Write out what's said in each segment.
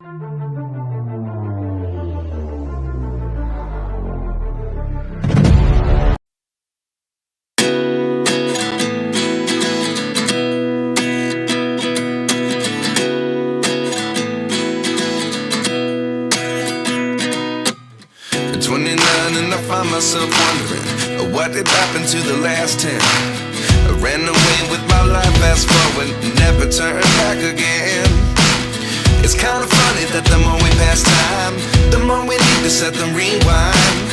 At 29 and I find myself wondering what did happen to the last 10. I ran away with my life, fast forward, never turn back again. It's kind of funny that the more we pass time, the more we need to set them rewind.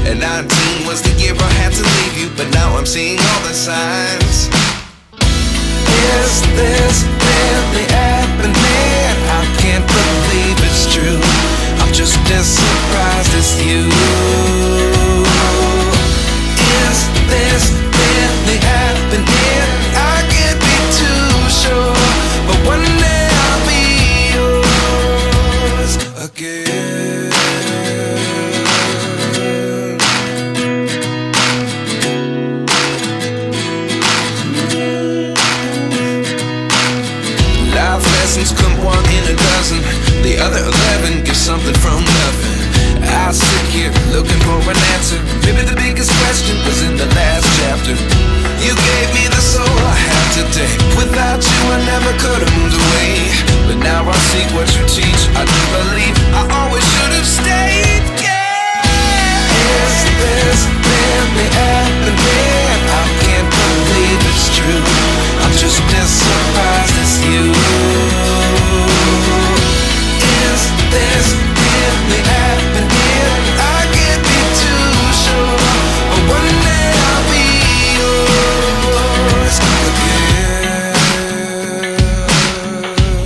And 19 was the year I had to leave you, but now I'm seeing all the signs. Is this really happening? I can't believe it's true. I'm just as surprised as you. Is this really happening? I can't be too sure, but one day I'll be yours again. Life lessons come one in a dozen, the other 11 give something from nothing. I sit here looking for an answer. Maybe the biggest question was in the last chapter. You gave me the soul I have today. Without you I never could have moved away, but now I see what you teach. I do believe I always should have stayed. Yeah. Is this really happening? I can't believe it's true. I'm just as surprised as you. Is this really happening? I can't be too sure, but one day I'll be yours again.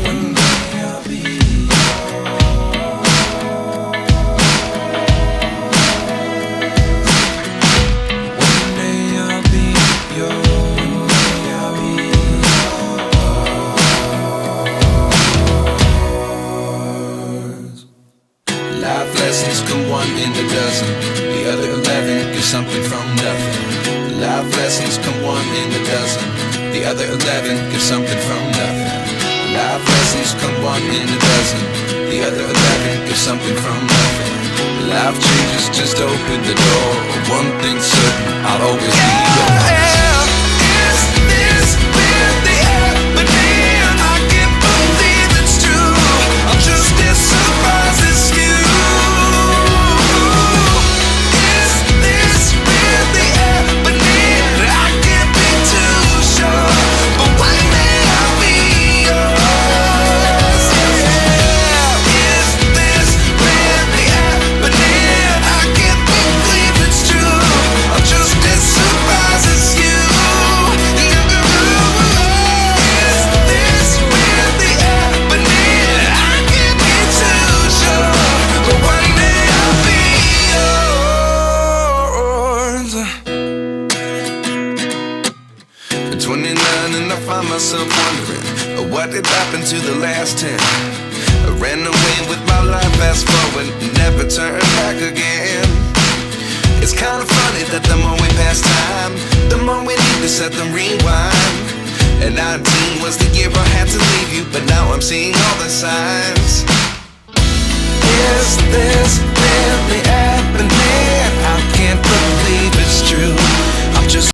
One day I'll be yours. One day I'll be yours. Life lessons come one in a dozen, the other 11 give something from nothing. Life lessons come one in a dozen, the other 11 give something from nothing. Life lessons come one in a dozen, the other 11 give something from nothing. Life changes just open the door. One thing's certain, I'll always be yours. Is this really happening? I can't believe it's true. I'm just as surprised as you. At 29 and I find myself wondering what did happen to the last 10. I ran away with my life, fast forward, never turn back again. It's kind of funny that the more we pass time, the more we need to set them rewind. And 19 was the year I had to leave you, but now I'm seeing all the signs. Is this really happening? I can't believe it's true. I'm just